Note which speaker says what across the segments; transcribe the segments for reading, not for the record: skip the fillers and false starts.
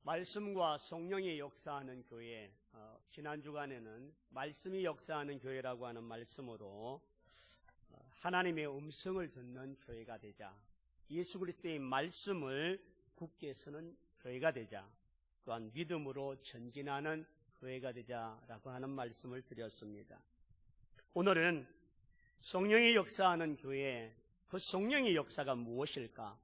Speaker 1: 말씀과 성령이 역사하는 교회, 지난 주간에는 말씀이 역사하는 교회라고 하는 말씀으로 하나님의 음성을 듣는 교회가 되자, 예수 그리스도의 말씀을 굳게 서는 교회가 되자, 또한 믿음으로 전진하는 교회가 되자라고 하는 말씀을 드렸습니다. 오늘은 성령이 역사하는 교회, 그 성령의 역사가 무엇일까?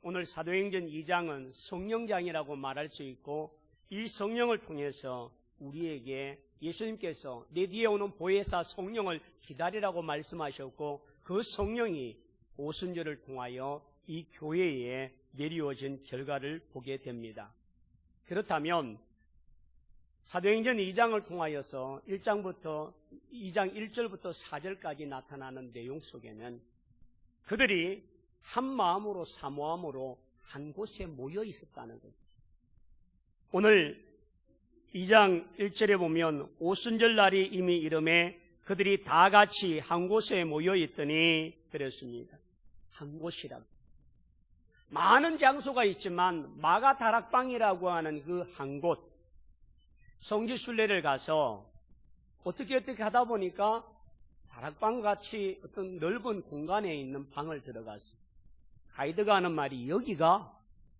Speaker 1: 오늘 사도행전 2장은 성령장이라고 말할 수 있고, 이 성령을 통해서 우리에게 예수님께서 내 뒤에 오는 보혜사 성령을 기다리라고 말씀하셨고, 그 성령이 오순절을 통하여 이 교회에 내려오신 결과를 보게 됩니다. 그렇다면 사도행전 2장을 통하여서 1장부터 2장 1절부터 4절까지 나타나는 내용 속에는 그들이 한 마음으로 사모함으로 한 곳에 모여 있었다는 거죠. 오늘 2장 1절에 보면 오순절 날이 이미 이름에 그들이 다 같이 한 곳에 모여 있더니 그랬습니다. 한 곳이라고. 많은 장소가 있지만 마가다락방이라고 하는 그 한 곳, 성지순례를 가서 어떻게 하다 보니까 다락방 같이 어떤 넓은 공간에 있는 방을 들어갔어요. 가이드가 하는 말이 여기가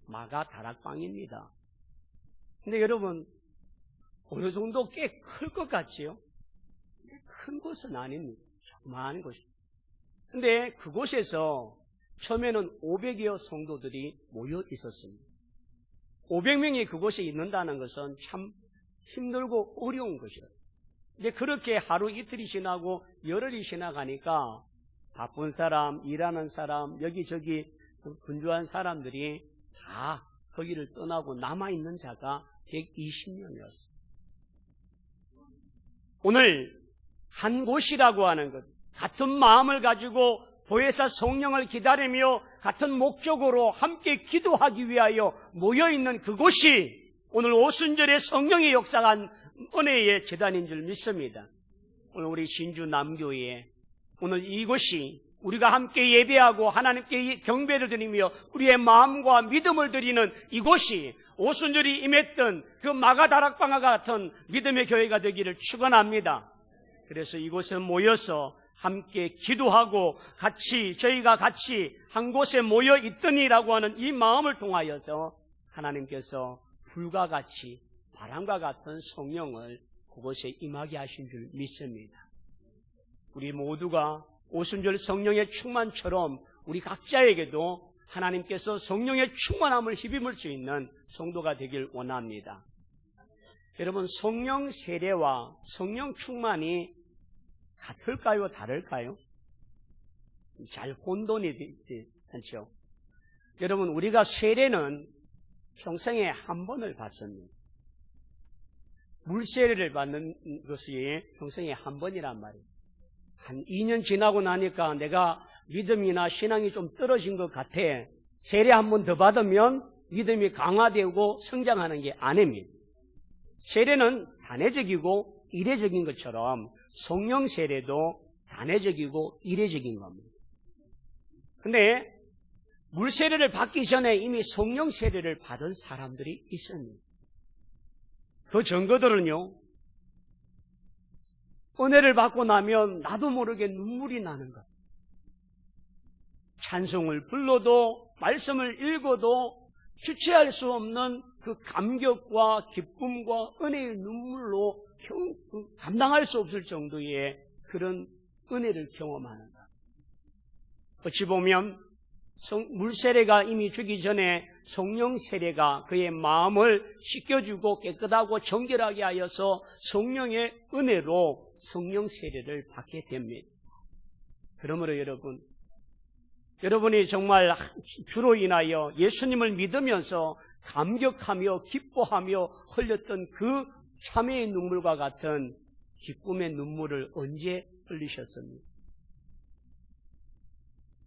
Speaker 1: 마가다락방입니다. 근데 여러분, 어느 정도 꽤 클 것 같지요? 큰 곳은 아닙니다. 조그마한 곳입니다. 근데 그곳에서 처음에는 500여 성도들이 모여 있었습니다. 500명이 그곳에 있는다는 것은 참 힘들고 어려운 것이에요. 근데 그렇게 하루 이틀이 지나고 열흘이 지나가니까 바쁜 사람, 일하는 사람, 여기저기 분주한 사람들이 다 거기를 떠나고 남아있는 자가 120명이었어요. 오늘 한 곳이라고 하는 것, 같은 마음을 가지고 보혜사 성령을 기다리며 같은 목적으로 함께 기도하기 위하여 모여있는 그곳이 오늘 오순절에 성령의 역사한 은혜의 제단인 줄 믿습니다. 오늘 우리 신주 남교회, 오늘 이곳이 우리가 함께 예배하고 하나님께 경배를 드리며 우리의 마음과 믿음을 드리는 이곳이 오순절이 임했던 그 마가다락방과 같은 믿음의 교회가 되기를 축원합니다. 그래서 이곳에 모여서 함께 기도하고 저희가 같이 한 곳에 모여 있더니라고 하는 이 마음을 통하여서 하나님께서 불과 같이 바람과 같은 성령을 그곳에 임하게 하신 줄 믿습니다. 우리 모두가 오순절 성령의 충만처럼 우리 각자에게도 하나님께서 성령의 충만함을 힘입을 수 있는 성도가 되길 원합니다. 여러분, 성령 세례와 성령 충만이 같을까요? 다를까요? 잘 혼돈이 되지 않죠? 여러분, 우리가 세례는 평생에 한 번을 받습니다. 물세례를 받는 것이 평생에 한 번이란 말이에요. 한 2년 지나고 나니까 내가 믿음이나 신앙이 좀 떨어진 것 같아. 세례 한 번 더 받으면 믿음이 강화되고 성장하는 게 아닙니다. 세례는 단회적이고 이례적인 것처럼 성령 세례도 단회적이고 이례적인 겁니다. 근데 물세례를 받기 전에 이미 성령 세례를 받은 사람들이 있습니다. 그 증거들은요, 은혜를 받고 나면 나도 모르게 눈물이 나는 것. 찬송을 불러도 말씀을 읽어도 주체할 수 없는 그 감격과 기쁨과 은혜의 눈물로 감당할 수 없을 정도의 그런 은혜를 경험하는 것. 어찌 보면 물세례가 이미 주기 전에 성령 세례가 그의 마음을 씻겨주고 깨끗하고 정결하게 하여서 성령의 은혜로 성령 세례를 받게 됩니다. 그러므로 여러분이 정말 주로 인하여 예수님을 믿으면서 감격하며 기뻐하며 흘렸던 그 참회의 눈물과 같은 기쁨의 눈물을 언제 흘리셨습니까?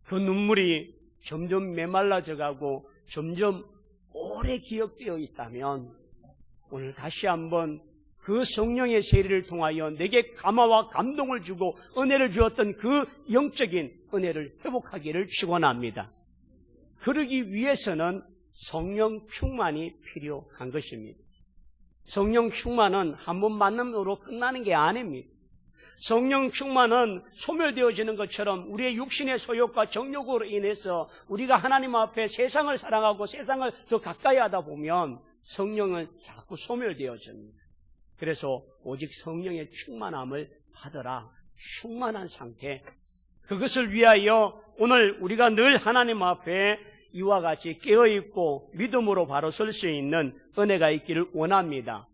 Speaker 1: 그 눈물이 점점 메말라져가고 점점 오래 기억되어 있다면 오늘 다시 한번 그 성령의 세례를 통하여 내게 감화와 감동을 주고 은혜를 주었던 그 영적인 은혜를 회복하기를 축원합니다. 그러기 위해서는 성령 충만이 필요한 것입니다. 성령 충만은 한 번 만남으로 끝나는 게 아닙니다. 성령 충만은 소멸되어지는 것처럼 우리의 육신의 소욕과 정욕으로 인해서 우리가 하나님 앞에 세상을 사랑하고 세상을 더 가까이 하다 보면 성령은 자꾸 소멸되어집니다. 그래서 오직 성령의 충만함을 받으라. 충만한 상태. 그것을 위하여 오늘 우리가 늘 하나님 앞에 이와 같이 깨어있고 믿음으로 바로 설 수 있는 은혜가 있기를 원합니다.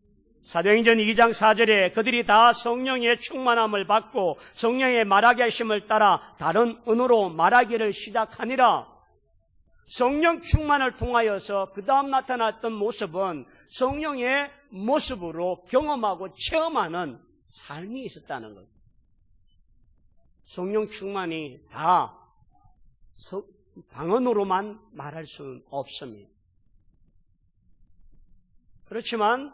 Speaker 1: 사도행전 2장 4절에 그들이 다 성령의 충만함을 받고 성령의 말하게 하심을 따라 다른 언어로 말하기를 시작하니라. 성령 충만을 통하여서 그 다음 나타났던 모습은 성령의 모습으로 경험하고 체험하는 삶이 있었다는 것. 성령 충만이 다 방언으로만 말할 수는 없습니다. 그렇지만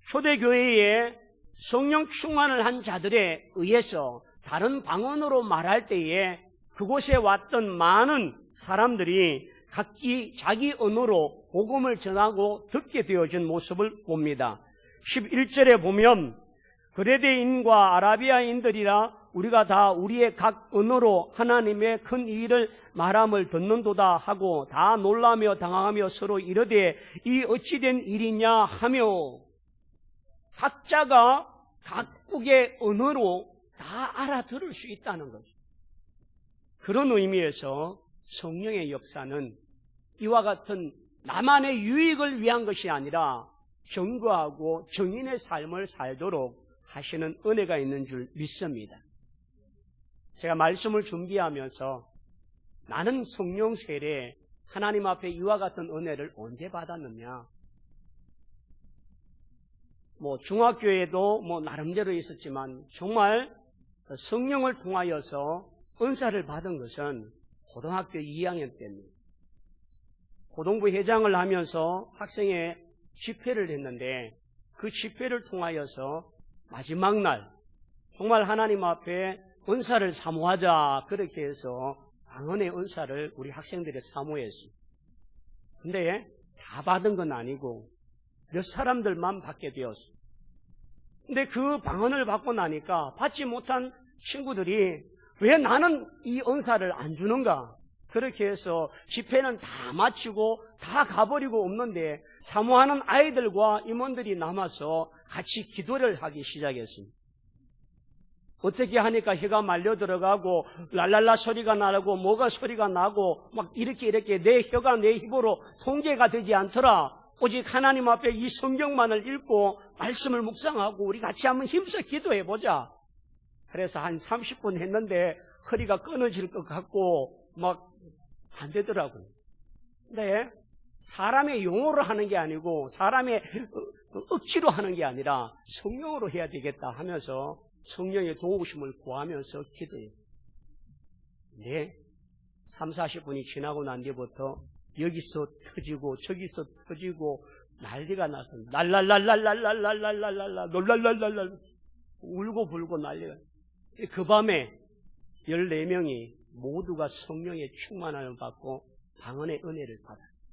Speaker 1: 초대교회에 성령 충만을 한 자들에 의해서 다른 방언으로 말할 때에 그곳에 왔던 많은 사람들이 각기 자기 언어로 복음을 전하고 듣게 되어진 모습을 봅니다. 11절에 보면 그레데인과 아라비아인들이라 우리가 다 우리의 각 언어로 하나님의 큰 일을 말함을 듣는도다 하고 다 놀라며 당황하며 서로 이르되 이 어찌된 일이냐 하며 각자가 각국의 언어로 다 알아들을 수 있다는 거죠. 그런 의미에서 성령의 역사는 이와 같은 나만의 유익을 위한 것이 아니라 견고하고 정인의 삶을 살도록 하시는 은혜가 있는 줄 믿습니다. 제가 말씀을 준비하면서 나는 성령 세례 하나님 앞에 이와 같은 은혜를 언제 받았느냐? 중학교에도 나름대로 있었지만 정말 성령을 통하여서 은사를 받은 것은 고등학교 2학년 때입니다. 고등부 회장을 하면서 학생회 집회를 했는데 그 집회를 통하여서 마지막 날 정말 하나님 앞에 은사를 사모하자 그렇게 해서 방언의 은사를 우리 학생들이 사모했습니다. 근데 다 받은 건 아니고 몇 사람들만 받게 되었습니다. 근데 그 방언을 받고 나니까 받지 못한 친구들이 왜 나는 이 은사를 안 주는가? 그렇게 해서 집회는 다 마치고 다 가버리고 없는데 사모하는 아이들과 임원들이 남아서 같이 기도를 하기 시작했습니다. 어떻게 하니까 혀가 말려 들어가고 랄랄라 소리가 나고 뭐가 소리가 나고 막 이렇게 내 혀가 내 입으로 통제가 되지 않더라. 오직 하나님 앞에 이 성경만을 읽고 말씀을 묵상하고 우리 같이 한번 힘써 기도해보자. 그래서 한 30분 했는데 허리가 끊어질 것 같고 막 안 되더라고요. 근데 사람의 용어로 하는 게 아니고 사람의 억지로 하는 게 아니라 성령으로 해야 되겠다 하면서 성령의 도우심을 구하면서 기도했어요. 네, 3, 40분이 지나고 난 뒤부터 여기서 터지고 저기서 터지고 난리가 나서 랄랄랄랄랄랄랄랄랄랄라 놀랄랄랄랄 울고 불고 난리가. 그 밤에 14명이 모두가 성령의 충만함을 받고 방언의 은혜를 받았어요.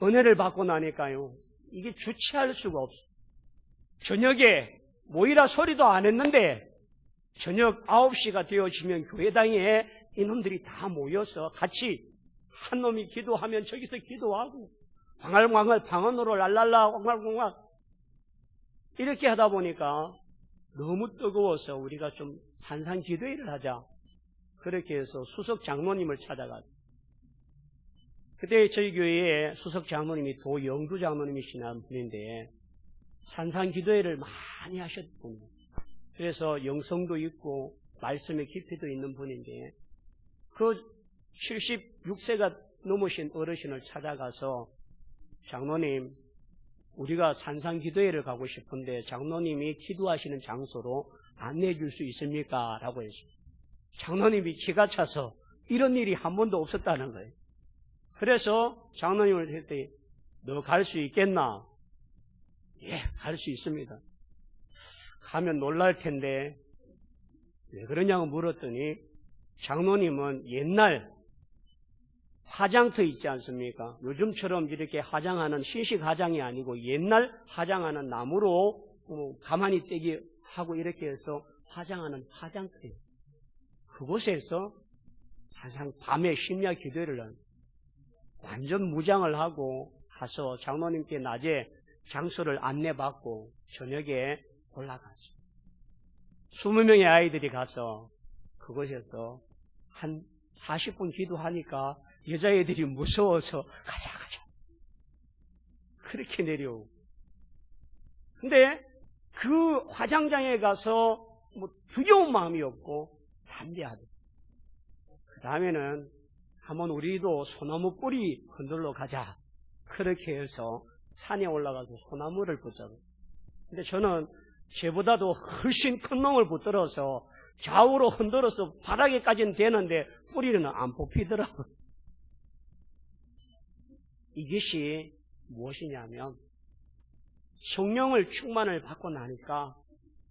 Speaker 1: 은혜를 받고 나니까요 이게 주체할 수가 없어요. 저녁에 모이라 소리도 안 했는데 저녁 9시가 되어지면 교회당에 이놈들이 다 모여서 같이 한 놈이 기도하면 저기서 기도하고 광활광활 방언으로 랄랄라 광활광활 이렇게 하다 보니까 너무 뜨거워서 우리가 좀 산상기도회를 하자. 그렇게 해서 수석 장로님을 찾아갔어요. 그때 저희 교회에 수석 장로님이 도영두 장로님이시는 분인데 산상기도회를 많이 하셨군요. 그래서 영성도 있고 말씀의 깊이도 있는 분인데 그 76세가 넘으신 어르신을 찾아가서 장로님 우리가 산상기도회를 가고 싶은데 장로님이 기도하시는 장소로 안내해 줄 수 있습니까? 라고 했습니다. 장로님이 기가 차서 이런 일이 한 번도 없었다는 거예요. 그래서 장로님을 했더니 너 갈 수 있겠나? 예, 갈 수 있습니다. 가면 놀랄 텐데 왜 그러냐고 물었더니 장로님은 옛날 화장터 있지 않습니까? 요즘처럼 이렇게 화장하는 신식 화장이 아니고 옛날 화장하는 나무로 가만히 떼기 하고 이렇게 해서 화장하는 화장터예요. 그곳에서 항상 밤에 심야 기도를 하는, 완전 무장을 하고 가서 장로님께 낮에 장소를 안내받고 저녁에 올라갔어요. 20명의 아이들이 가서 그곳에서 한 40분 기도하니까 여자애들이 무서워서 가자 그렇게 내려오고. 근데 그 화장장에 가서 뭐 두려운 마음이 없고 담대하다. 그 다음에는 한번 우리도 소나무 뿌리 흔들러 가자. 그렇게 해서 산에 올라가서 소나무를 붙잡아요. 근데 저는 쟤보다도 훨씬 큰 놈을 붙들어서 좌우로 흔들어서 바닥에까지는 되는데 뿌리는 안 뽑히더라고요. 이것이 무엇이냐면 성령을 충만을 받고 나니까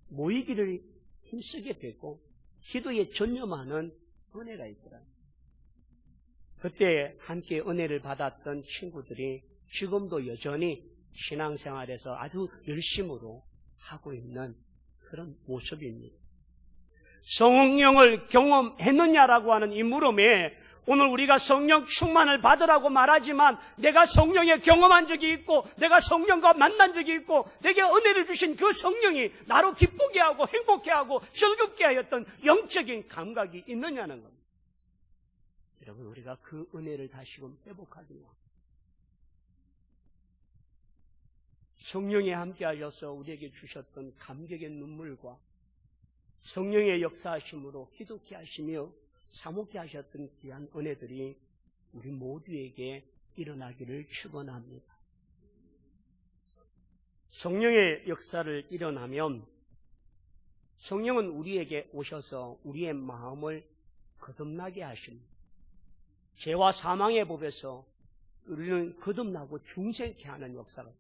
Speaker 1: 모이기를 힘쓰게 되고 기도에 전념하는 은혜가 있더라고요. 그때 함께 은혜를 받았던 친구들이 지금도 여전히 신앙생활에서 아주 열심으로 하고 있는 그런 모습입니다. 성령을 경험했느냐라고 하는 이 물음에 오늘 우리가 성령 충만을 받으라고 말하지만 내가 성령에 경험한 적이 있고 내가 성령과 만난 적이 있고 내게 은혜를 주신 그 성령이 나로 기쁘게 하고 행복해 하고 즐겁게 하였던 영적인 감각이 있느냐는 겁니다. 여러분, 우리가 그 은혜를 다시금 회복하기 위해 성령이 함께 하셔서 우리에게 주셨던 감격의 눈물과 성령의 역사하심으로 기독케 하시며 사목케 하셨던 귀한 은혜들이 우리 모두에게 일어나기를 축원합니다. 성령의 역사를 일어나면 성령은 우리에게 오셔서 우리의 마음을 거듭나게 하십니다. 죄와 사망의 법에서 우리는 거듭나고 중생케 하는 역사가,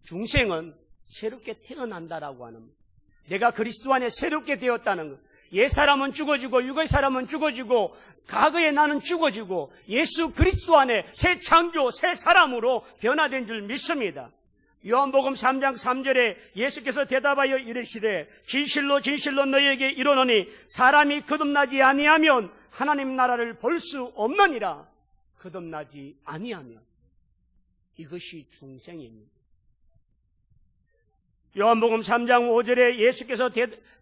Speaker 1: 중생은 새롭게 태어난다라고 하는, 내가 그리스도 안에 새롭게 되었다는 것. 옛사람은 죽어지고 육의 사람은 죽어지고 과거의 나는 죽어지고 예수 그리스도 안에 새 창조 새 사람으로 변화된 줄 믿습니다. 요한복음 3장 3절에 예수께서 대답하여 이르시되 진실로 진실로 너희에게 이르노니 사람이 거듭나지 아니하면 하나님 나라를 볼 수 없느니라. 거듭나지 아니하면 이것이 중생입니다. 요한복음 3장 5절에 예수께서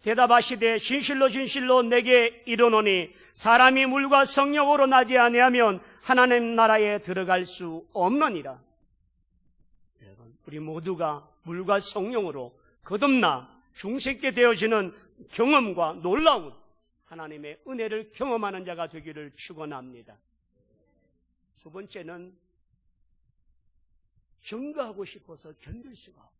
Speaker 1: 대답하시되 진실로 진실로 내게 이르노니 사람이 물과 성령으로 나지 아니하면 하나님 나라에 들어갈 수 없느니라. 여러분, 우리 모두가 물과 성령으로 거듭나 중생게 되어지는 경험과 놀라운 하나님의 은혜를 경험하는 자가 되기를 축원합니다. 두 번째는 증거하고 싶어서 견딜 수가 없어요.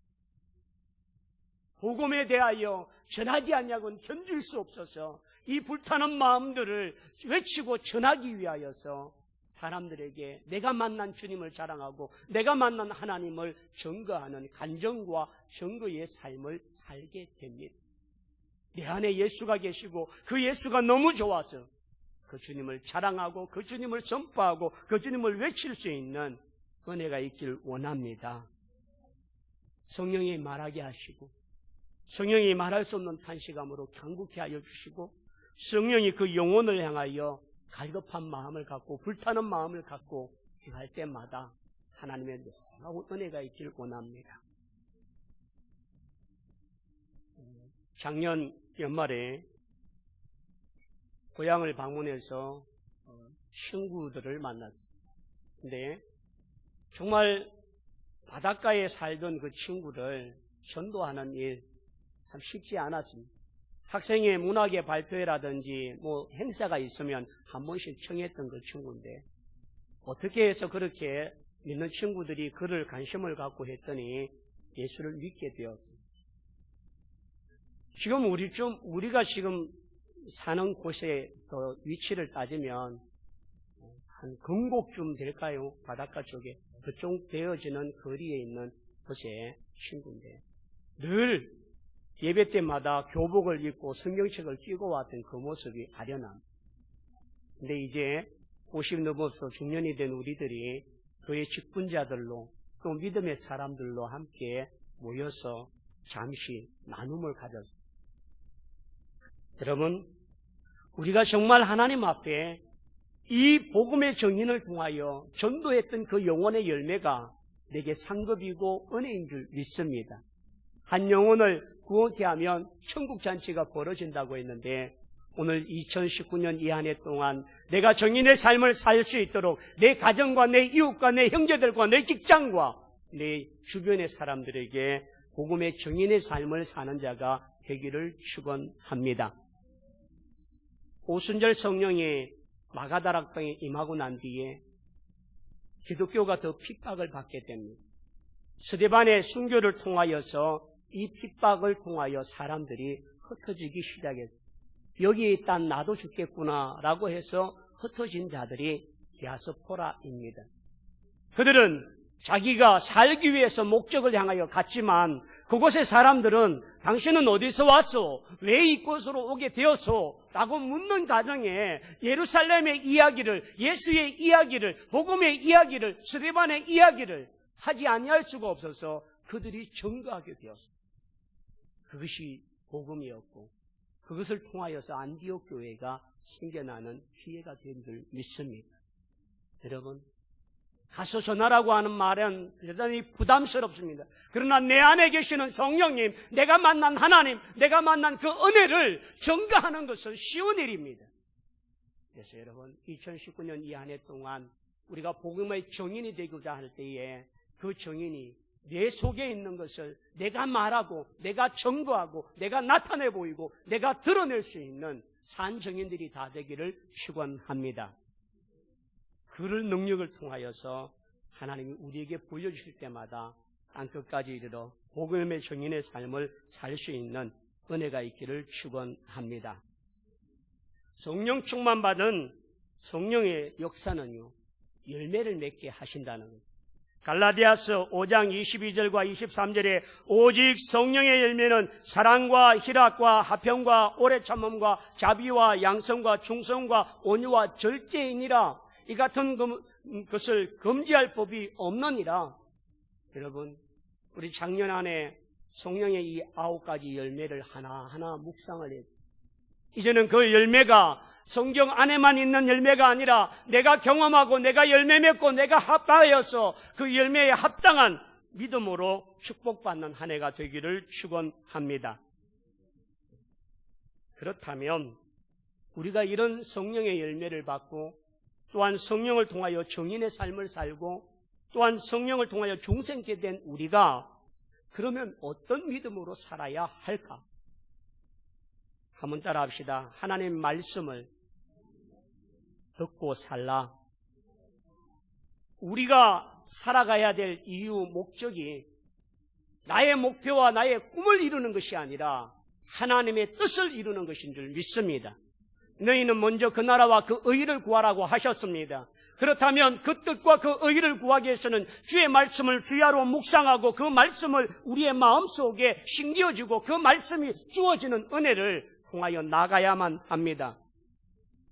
Speaker 1: 복음에 대하여 전하지 않냐고는 견딜 수 없어서 이 불타는 마음들을 외치고 전하기 위하여서 사람들에게 내가 만난 주님을 자랑하고 내가 만난 하나님을 증거하는 간증과 증거의 삶을 살게 됩니다. 내 안에 예수가 계시고 그 예수가 너무 좋아서 그 주님을 자랑하고 그 주님을 선포하고 그 주님을 외칠 수 있는 은혜가 있길 원합니다. 성령이 말하게 하시고 성령이 말할 수 없는 탄식함으로 강구케 하여 주시고 성령이 그 영혼을 향하여 갈급한 마음을 갖고 불타는 마음을 갖고 할 때마다 하나님의 놀라운 은혜가 있길 원합니다. 작년 연말에 고향을 방문해서 친구들을 만났어요. 근데 정말 바닷가에 살던 그 친구를 전도하는 일 참 쉽지 않았습니다. 학생회 문학의 발표회라든지 뭐 행사가 있으면 한 번씩 청했던 그 친구인데 어떻게 해서 그렇게 믿는 친구들이 그를 관심을 갖고 했더니 예수를 믿게 되었습니다. 지금 우리가 지금 사는 곳에서 위치를 따지면 한 금곡쯤 될까요? 바닷가 쪽에 그쪽 되어지는 거리에 있는 곳의 친구인데 늘 예배 때마다 교복을 입고 성경책을 끼고 왔던 그 모습이 아련합니다. 근데 이제 50 넘어서 중년이 된 우리들이 교회 직분자들로 또 믿음의 사람들로 함께 모여서 잠시 나눔을 가졌습니다. 여러분, 우리가 정말 하나님 앞에 이 복음의 정인을 통하여 전도했던 그 영혼의 열매가 내게 상급이고 은혜인 줄 믿습니다. 한 영혼을 구원케 하면 천국 잔치가 벌어진다고 했는데 오늘 2019년 이 한 해 동안 내가 정인의 삶을 살 수 있도록 내 가정과 내 이웃과 내 형제들과 내 직장과 내 주변의 사람들에게 복음의 정인의 삶을 사는 자가 되기를 축원합니다. 오순절 성령이 마가다락 땅에 임하고 난 뒤에 기독교가 더 핍박을 받게 됩니다. 스데반의 순교를 통하여서 이 핍박을 통하여 사람들이 흩어지기 시작했습니다. 여기에 있단 나도 죽겠구나라고 해서 흩어진 자들이 디아스포라입니다. 그들은 자기가 살기 위해서 목적을 향하여 갔지만 그곳의 사람들은 당신은 어디서 왔소? 왜 이곳으로 오게 되었소? 라고 묻는 가정에 예루살렘의 이야기를, 예수의 이야기를, 복음의 이야기를, 스데반의 이야기를 하지 아니할 수가 없어서 그들이 전도하게 되었습니다. 그것이 복음이었고 그것을 통하여서 안디옥 교회가 생겨나는 기회가 된 줄 믿습니다. 여러분, 가서 전하라고 하는 말은 대단히 부담스럽습니다. 그러나 내 안에 계시는 성령님, 내가 만난 하나님, 내가 만난 그 은혜를 전가하는 것은 쉬운 일입니다. 그래서 여러분, 2019년 이 한 해 동안 우리가 복음의 정인이 되고자 할 때에 그 정인이 내 속에 있는 것을 내가 말하고 내가 전거하고 내가 나타내 보이고 내가 드러낼 수 있는 산 정인들이 다 되기를 축원합니다. 그를 능력을 통하여서 하나님이 우리에게 보여주실 때마다 땅끝까지 이르러 복음의 정인의 삶을 살 수 있는 은혜가 있기를 축원합니다. 성령 충만받은 성령의 역사는요, 열매를 맺게 하신다는 것. 갈라디아서 5장 22절과 23절에 오직 성령의 열매는 사랑과 희락과 화평과 오래 참음과 자비와 양성과 충성과 온유와 절제이니라. 이 같은 것을 금지할 법이 없느니라. 여러분, 우리 작년 안에 성령의 이 9가지 열매를 하나하나 묵상을 했죠. 이제는 그 열매가 성경 안에만 있는 열매가 아니라 내가 경험하고 내가 열매 맺고 내가 합하여서 그 열매에 합당한 믿음으로 축복받는 한 해가 되기를 축원합니다. 그렇다면 우리가 이런 성령의 열매를 받고 또한 성령을 통하여 정인의 삶을 살고 또한 성령을 통하여 중생케 된 우리가 그러면 어떤 믿음으로 살아야 할까? 한번 따라 합시다. 하나님의 말씀을 듣고 살라. 우리가 살아가야 될 이유, 목적이 나의 목표와 나의 꿈을 이루는 것이 아니라 하나님의 뜻을 이루는 것인 줄 믿습니다. 너희는 먼저 그 나라와 그 의를 구하라고 하셨습니다. 그렇다면 그 뜻과 그 의를 구하기 위해서는 주의 말씀을 주야로 묵상하고 그 말씀을 우리의 마음속에 심겨주고 그 말씀이 주어지는 은혜를 통하여 나가야만 합니다.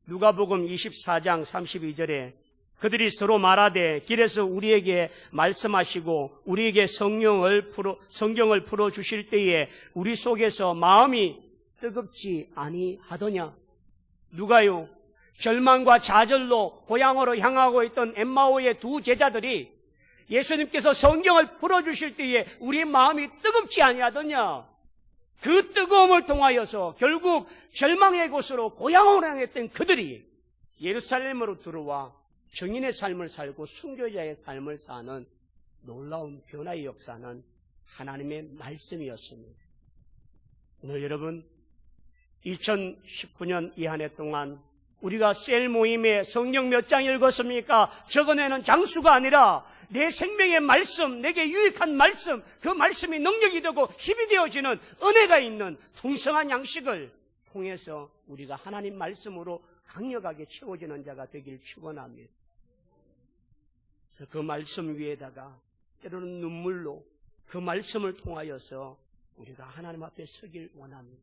Speaker 1: 누가복음 24장 32절에 그들이 서로 말하되 길에서 우리에게 말씀하시고 우리에게 성경을 풀어 주실 때에 우리 속에서 마음이 뜨겁지 아니하더냐. 누가요? 절망과 좌절로 고향으로 향하고 있던 엠마오의 두 제자들이 예수님께서 성경을 풀어주실 때에 우리 마음이 뜨겁지 아니하더냐. 그 뜨거움을 통하여서 결국 절망의 곳으로 고향으로 향했던 그들이 예루살렘으로 들어와 정인의 삶을 살고 순교자의 삶을 사는 놀라운 변화의 역사는 하나님의 말씀이었습니다. 오늘 여러분, 2019년 이 한 해 동안 우리가 셀 모임에 성경 몇 장 읽었습니까? 적어내는 장수가 아니라 내 생명의 말씀, 내게 유익한 말씀, 그 말씀이 능력이 되고 힘이 되어지는 은혜가 있는 풍성한 양식을 통해서 우리가 하나님 말씀으로 강력하게 채워지는 자가 되길 축원합니다. 그 말씀 위에다가 때로는 눈물로 그 말씀을 통하여서 우리가 하나님 앞에 서길 원합니다.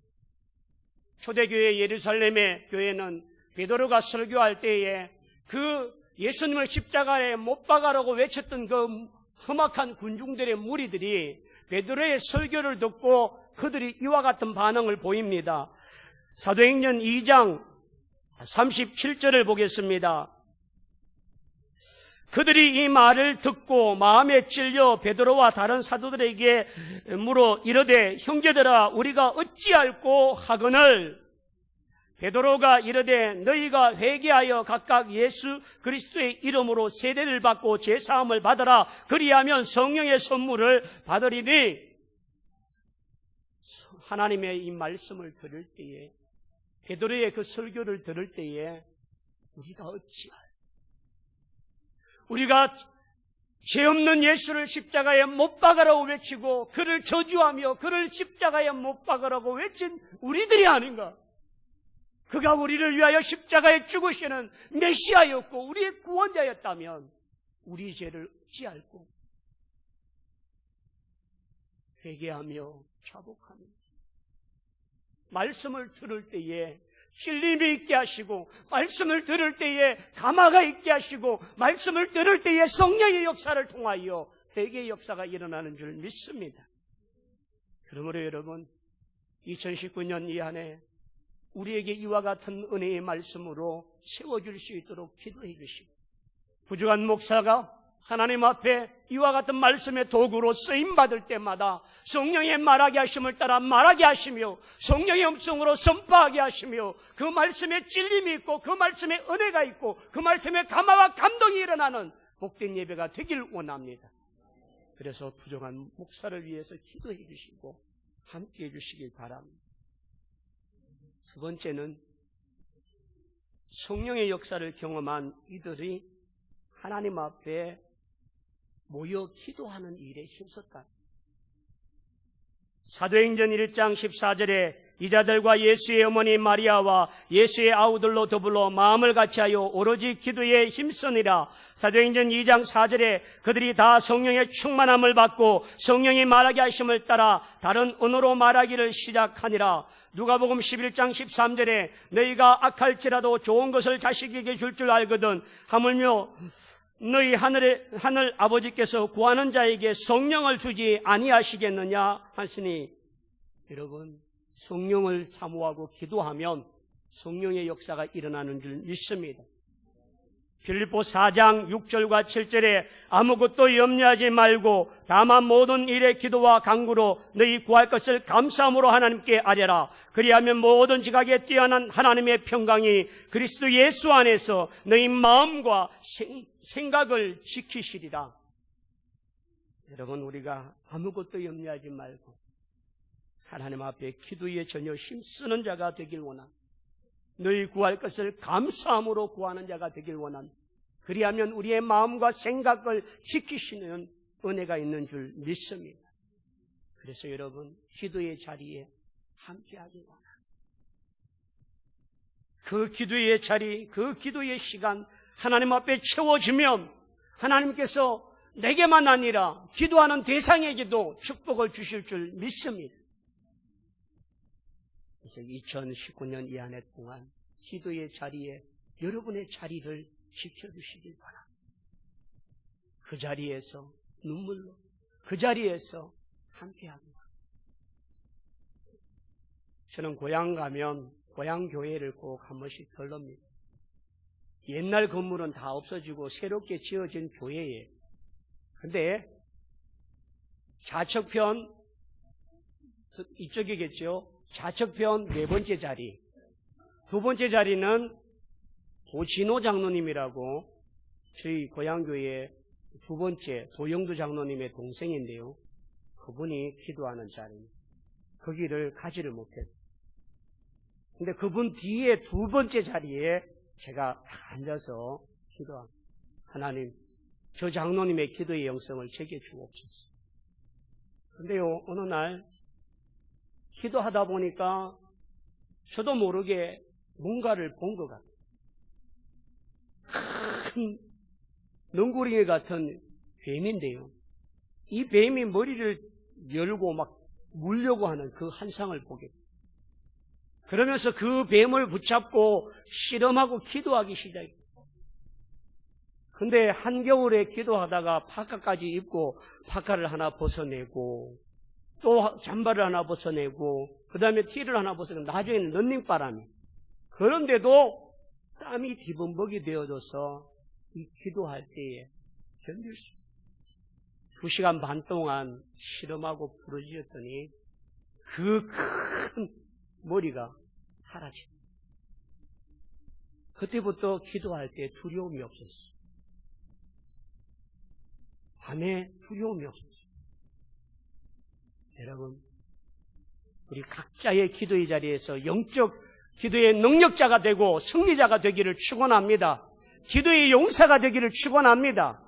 Speaker 1: 초대교회 예루살렘의 교회는 베드로가 설교할 때에 그 예수님을 십자가에 못 박아라고 외쳤던 그 험악한 군중들의 무리들이 베드로의 설교를 듣고 그들이 이와 같은 반응을 보입니다. 사도행전 2장 37절을 보겠습니다. 그들이 이 말을 듣고 마음에 찔려 베드로와 다른 사도들에게 물어 이르되 형제들아 우리가 어찌할꼬 하거늘 베드로가 이르되 너희가 회개하여 각각 예수 그리스도의 이름으로 세례를 받고 제사함을 받으라. 그리하면 성령의 선물을 받으리니. 하나님의 이 말씀을 들을 때에, 베드로의 그 설교를 들을 때에 우리가 어찌할, 우리가 죄 없는 예수를 십자가에 못 박으라고 외치고 그를 저주하며 그를 십자가에 못 박으라고 외친 우리들이 아닌가? 그가 우리를 위하여 십자가에 죽으시는 메시아였고 우리의 구원자였다면 우리 죄를 어찌할꼬? 회개하며 자복하며 말씀을 들을 때에 신림이 있게 하시고 말씀을 들을 때에 감화가 있게 하시고 말씀을 들을 때에 성령의 역사를 통하여 회개의 역사가 일어나는 줄 믿습니다. 그러므로 여러분 2019년 이 한해 우리에게 이와 같은 은혜의 말씀으로 세워줄 수 있도록 기도해 주시고 부족한 목사가 하나님 앞에 이와 같은 말씀의 도구로 쓰임받을 때마다 성령의 말하게 하심을 따라 말하게 하시며 성령의 음성으로 선포하게 하시며 그 말씀에 찔림이 있고 그 말씀에 은혜가 있고 그 말씀에 감화와 감동이 일어나는 복된 예배가 되길 원합니다. 그래서 부족한 목사를 위해서 기도해 주시고 함께해 주시길 바랍니다. 두 번째는 성령의 역사를 경험한 이들이 하나님 앞에 모여 기도하는 일에 힘썼다. 사도행전 1장 14절에 이자들과 예수의 어머니 마리아와 예수의 아우들로 더불어 마음을 같이하여 오로지 기도에 힘쓰니라. 사도행전 2장 4절에 그들이 다 성령의 충만함을 받고 성령이 말하게 하심을 따라 다른 언어로 말하기를 시작하니라. 누가복음 11장 13절에 너희가 악할지라도 좋은 것을 자식에게 줄 줄 알거든 하물며 너희 하늘 아버지께서 구하는 자에게 성령을 주지 아니하시겠느냐 하시니, 여러분 성령을 사모하고 기도하면 성령의 역사가 일어나는 줄 믿습니다. 빌립보 4장 6절과 7절에 아무것도 염려하지 말고 다만 모든 일에 기도와 간구로 너희 구할 것을 감사함으로 하나님께 아뢰라. 그리하면 모든 지각에 뛰어난 하나님의 평강이 그리스도 예수 안에서 너희 마음과 생각을 지키시리라. 여러분 우리가 아무것도 염려하지 말고 하나님 앞에 기도에 전혀 힘쓰는 자가 되길 원합니다. 너희 구할 것을 감사함으로 구하는 자가 되길 원합니다. 그리하면 우리의 마음과 생각을 지키시는 은혜가 있는 줄 믿습니다. 그래서 여러분 기도의 자리에 함께하길 원합니다. 그 기도의 자리, 그 기도의 시간 하나님 앞에 채워지면 하나님께서 내게만 아니라 기도하는 대상에게도 축복을 주실 줄 믿습니다. 그래서 2019년 이 한 해 동안 기도의 자리에 여러분의 자리를 지켜주시길 바랍니다. 그 자리에서 눈물로, 그 자리에서 함께하길 바랍니다. 저는 고향 가면 고향 교회를 꼭 한 번씩 들릅니다. 옛날 건물은 다 없어지고 새롭게 지어진 교회예요. 근데 좌측편 이쪽이겠죠. 좌측편 네 번째 자리, 두 번째 자리는 도진호 장로님이라고 저희 고향교회 두 번째 도영두 장로님의 동생인데요. 그분이 기도하는 자리입니다. 거기를 가지를 못했어요. 근데 그분 뒤에 두 번째 자리에 제가 앉아서 기도합니다. 하나님, 저 장로님의 기도의 영성을 제게 주옵소서. 근데요, 어느 날 기도하다 보니까 저도 모르게 뭔가를 본 것 같아요. 큰 넝구리개 같은 뱀인데요. 이 뱀이 머리를 열고 막 물려고 하는 그 한상을 보게 돼요. 그러면서 그 뱀을 붙잡고 실험하고 기도하기 시작해요. 근데 한겨울에 기도하다가 파카까지 입고 파카를 하나 벗어내고 또 잠바를 하나 벗어내고 그 다음에 티를 하나 벗어내고 나중에는 런닝바람이. 그런데도 땀이 뒤범벅이 되어져서 이 기도할 때에 견딜 수 있어요. 2시간 반 동안 실험하고 부러지셨더니 그 큰 머리가 사라집니다. 그때부터 기도할 때 두려움이 없었어요. 밤에 두려움이 없었어요. 여러분, 우리 각자의 기도의 자리에서 영적 기도의 능력자가 되고 승리자가 되기를 축원합니다. 기도의 용사가 되기를 축원합니다.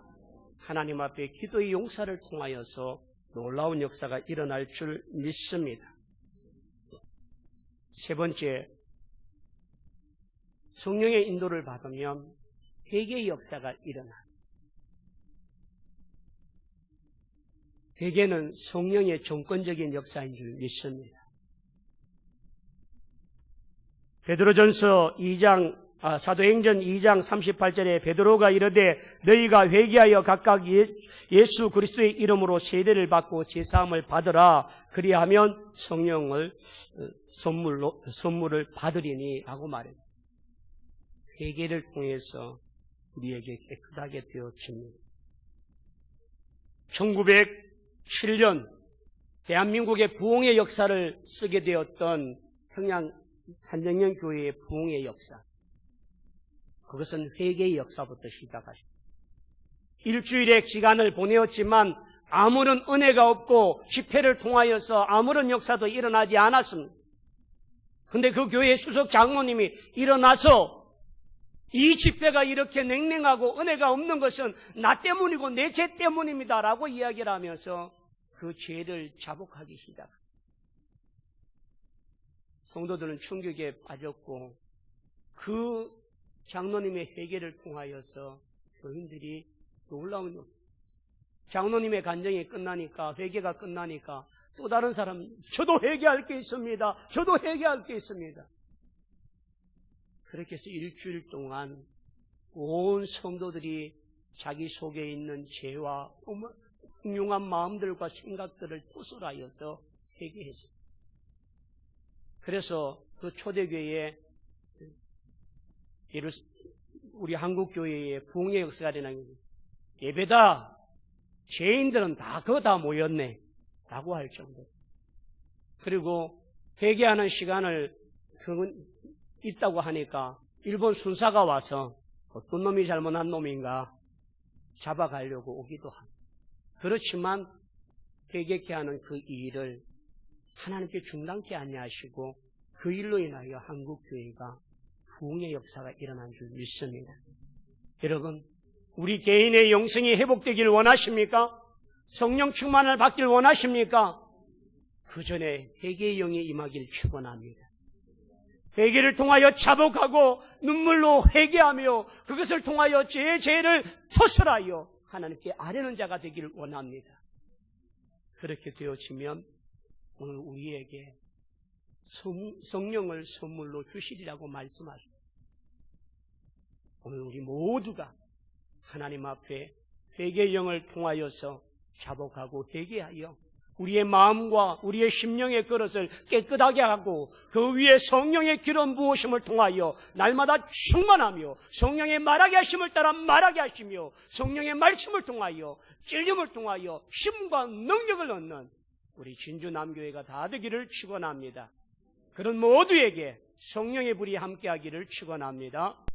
Speaker 1: 하나님 앞에 기도의 용사를 통하여서 놀라운 역사가 일어날 줄 믿습니다. 세 번째, 성령의 인도를 받으면 회개의 역사가 일어나. 회개는 성령의 정권적인 역사인 줄 믿습니다. 베드로전서 2장 사도행전 2장 38절에 베드로가 이르되 너희가 회개하여 각각 예수 그리스도의 이름으로 세례를 받고 제사함을 받으라. 그리하면 성령을 선물을 받으리니 라고 말합니다. 회개를 통해서 우리에게 깨끗하게 되어집니다. 1907년 대한민국의 부흥의 역사를 쓰게 되었던 평양 산정령 교회의 부흥의 역사. 그것은 회개의 역사부터 시작하십니다. 일주일의 시간을 보내었지만 아무런 은혜가 없고 집회를 통하여서 아무런 역사도 일어나지 않았습니다. 그런데 그 교회 수석 장로님이 일어나서 이 집회가 이렇게 냉랭하고 은혜가 없는 것은 나 때문이고 내 죄 때문입니다 라고 이야기를 하면서 그 죄를 자복하기 시작합니다. 성도들은 충격에 빠졌고 그 장로님의 회개를 통하여서 교인들이 놀라운 역사. 장로님의 간증이 끝나니까, 회개가 끝나니까 또 다른 사람, 저도 회개할 게 있습니다. 저도 회개할 게 있습니다. 그렇게 해서 일주일 동안 온 성도들이 자기 속에 있는 죄와 흉흉한 마음들과 생각들을 토설하여서 회개했습니다. 그래서 그 초대교회에 우리 한국교회의 부흥의 역사가 일어나는 거예요. 예배다. 죄인들은 다 모였네. 라고 할 정도. 그리고 회개하는 시간을 있다고 하니까 일본 순사가 와서 어떤 놈이 잘못한 놈인가 잡아가려고 오기도 합니다. 그렇지만 회개케 하는 그 일을 하나님께 중단케 아니하시고 그 일로 인하여 한국교회가 부흥의 역사가 일어난 줄 믿습니다. 여러분, 우리 개인의 영성이 회복되기를 원하십니까? 성령 충만을 받기를 원하십니까? 그 전에 회개의 영이 임하기를 축원합니다. 회개를 통하여 자복하고 눈물로 회개하며 그것을 통하여 죄를 토설하여 하나님께 아뢰는 자가 되기를 원합니다. 그렇게 되어지면 오늘 우리에게 성령을 선물로 주시리라고 말씀하십니다. 오늘 우리 모두가 하나님 앞에 회개의 영을 통하여서 자복하고 회개하여 우리의 마음과 우리의 심령의 그릇을 깨끗하게 하고 그 위에 성령의 기름 부으심을 통하여 날마다 충만하며 성령의 말하게 하심을 따라 말하게 하시며 성령의 말씀을 통하여 찔림을 통하여 힘과 능력을 얻는 우리 진주남교회가 다 되기를 축원합니다. 그런 모두에게 성령의 불이 함께하기를 축원합니다.